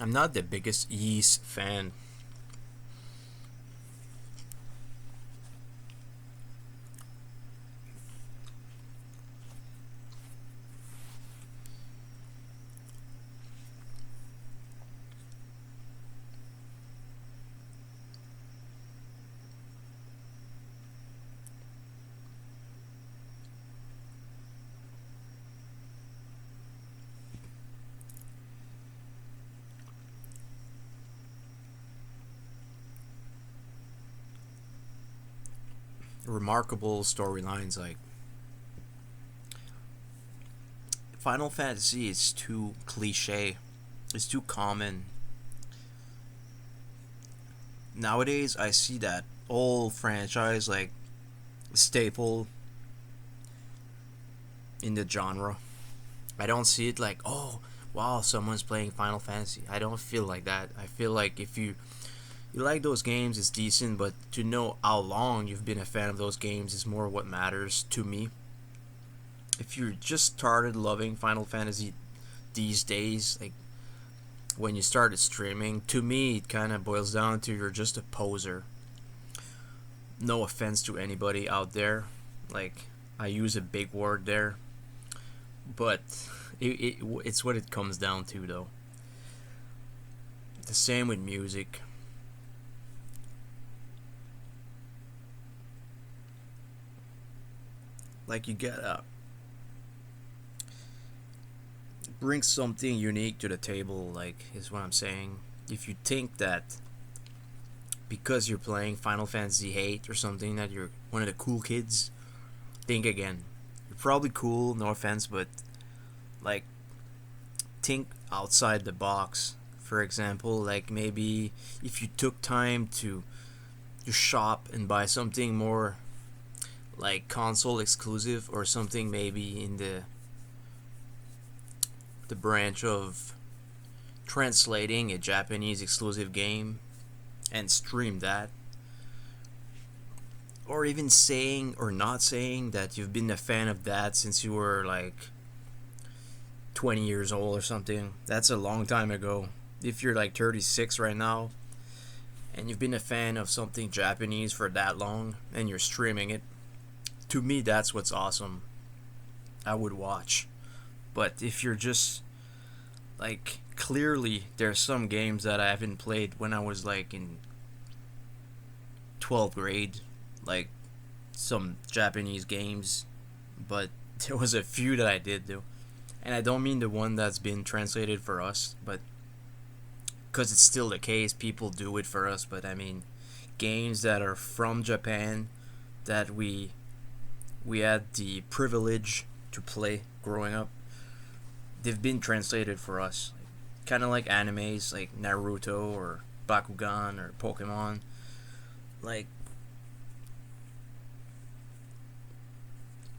I'm not the biggest Ys fan. Remarkable storylines like Final Fantasy is too cliche. It's too common. Nowadays I see that old franchise like staple in the genre. I don't see it like, oh wow, someone's playing Final Fantasy. I don't feel like that. I feel like if you like those games, it's decent, but to know how long you've been a fan of those games is more what matters to me. If you just started loving Final Fantasy these days, like when you started streaming, to me it kind of boils down to you're just a poser. No offense to anybody out there, like I use a big word there, but it's what it comes down to though. The same with music. Like you gotta bring something unique to the table, like is what I'm saying. If you think that because you're playing Final Fantasy 8 or something that you're one of the cool kids, think again. You're probably cool, no offense, but like think outside the box. For example, like maybe if you took time to shop and buy something more like console exclusive or something maybe in the branch of translating a Japanese exclusive game and stream that, or even saying or not saying that you've been a fan of that since you were like 20 years old or something. That's a long time ago. If you're like 36 right now and you've been a fan of something Japanese for that long and you're streaming it, to me that's what's awesome. I would watch. But if you're just like, clearly there's some games that I haven't played when I was like in 12th grade, like some Japanese games, but there was a few that I did do. And I don't mean the one that's been translated for us, but because it's still the case, people do it for us, but I mean games that are from Japan that we had the privilege to play growing up. They've been translated for us, kind of like animes like Naruto or Bakugan or Pokemon. Like,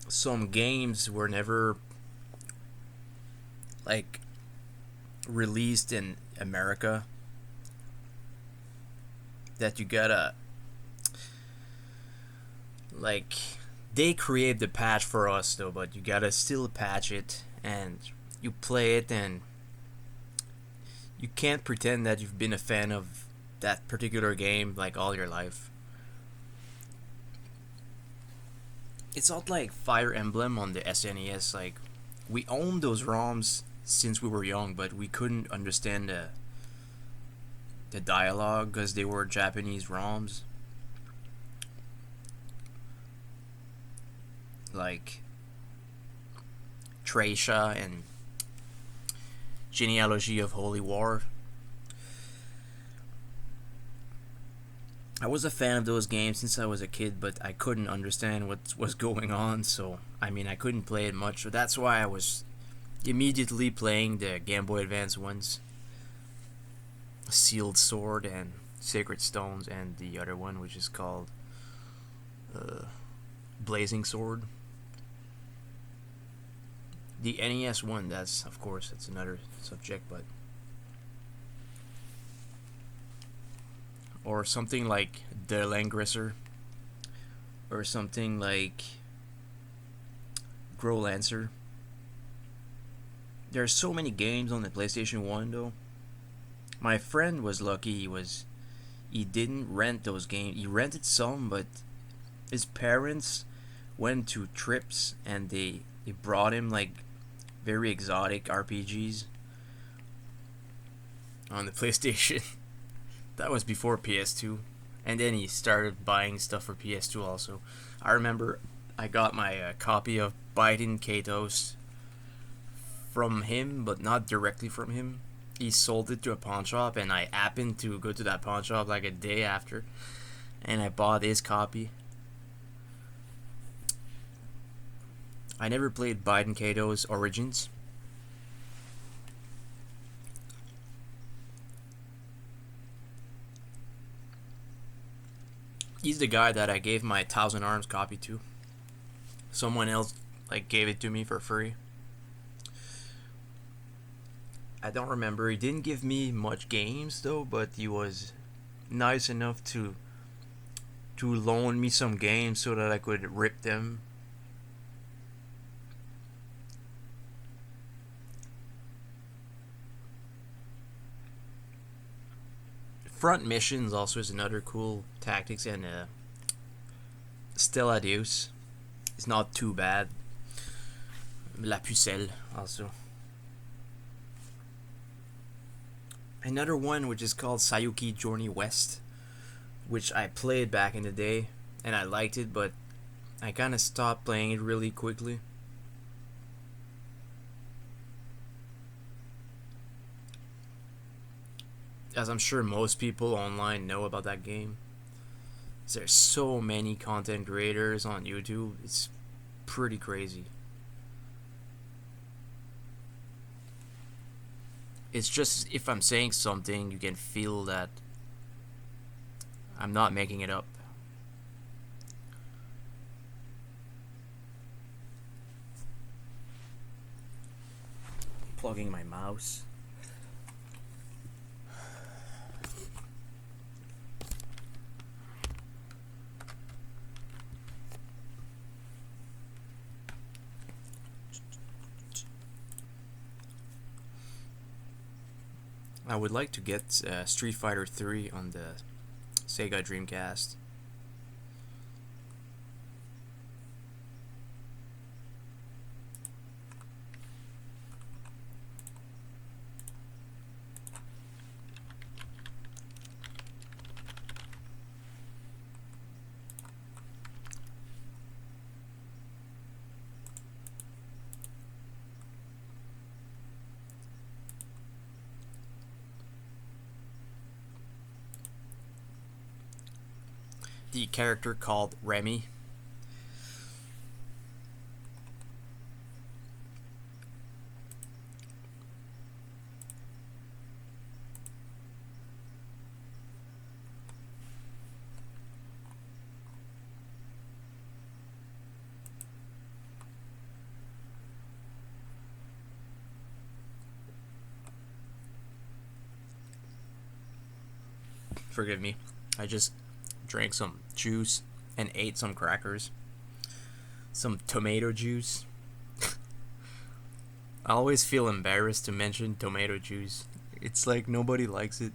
some games were never like released in America that you gotta like, they create the patch for us though, but you gotta still patch it and you play it, and you can't pretend that you've been a fan of that particular game like all your life. It's not like Fire Emblem on the SNES. Like, we owned those ROMs since we were young, but we couldn't understand the dialogue because they were Japanese ROMs. Like Treisha and Genealogy of Holy War. I was a fan of those games since I was a kid, but I couldn't understand what was going on, so I mean I couldn't play it much, so that's why I was immediately playing the Game Boy Advance ones. Sealed Sword and Sacred Stones, and the other one which is called Blazing Sword. The NES one, that's, of course, that's another subject, but or something like The Langrisser, or something like Growlancer. There are so many games on the PlayStation 1 though. My friend was lucky, he didn't rent those games. He rented some, but his parents went to trips and they brought him like very exotic RPGs on the PlayStation. That was before PS2. And then he started buying stuff for PS2 also. I remember I got my copy of Biden Katos from him, but not directly from him. He sold it to a pawn shop, and I happened to go to that pawn shop like a day after, and I bought his copy. I never played Biden Kato's Origins. He's the guy that I gave my Thousand Arms copy to. Someone else like gave it to me for free. I don't remember. He didn't give me much games though, but he was nice enough to loan me some games so that I could rip them. Front missions also is another cool tactics, and Stella Deus is not too bad. La Pucelle also. Another one which is called Sayuki Journey West, which I played back in the day and I liked it, but I kind of stopped playing it really quickly. As I'm sure most people online know about that game. There's so many content creators on YouTube, it's pretty crazy. It's just, if I'm saying something, you can feel that I'm not making it up. Plugging my mouse. I would like to get Street Fighter 3 on the Sega Dreamcast. The character called Remy. Forgive me. I just drank some juice and ate some crackers. Some tomato juice. I always feel embarrassed to mention tomato juice. It's like nobody likes it.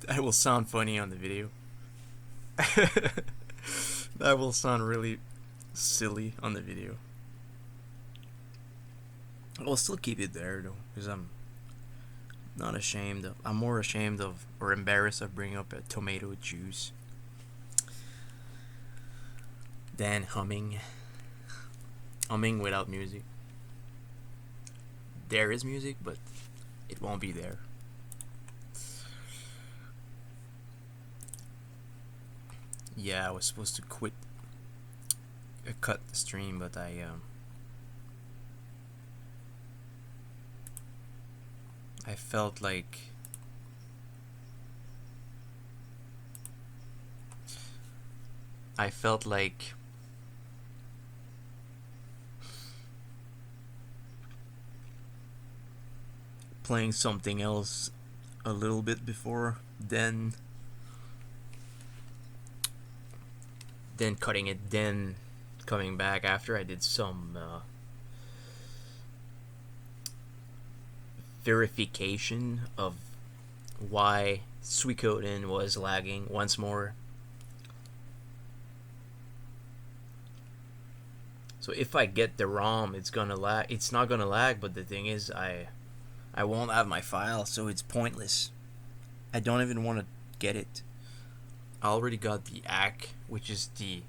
That will sound funny on the video. That will sound really silly on the video. I'll still keep it there though, because I'm not ashamed of. I'm more ashamed of or embarrassed of bringing up a tomato juice than humming without music. There is music, but it won't be there. Yeah, I was supposed to cut the stream, but I felt like playing something else a little bit before, then cutting it, then coming back after I did some verification of why Suikoden was lagging once more. So if I get the ROM, it's gonna lag. It's not gonna lag, but the thing is, I won't have my file, so it's pointless. I don't even want to get it. I already got the hack, which is the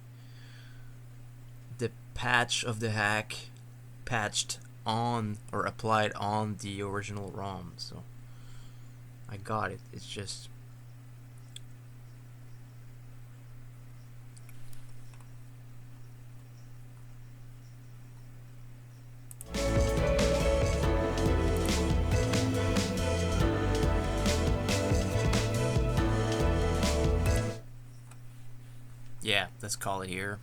patch of the hack patched on or applied on the original ROM, so I got it. It's just yeah, let's call it here.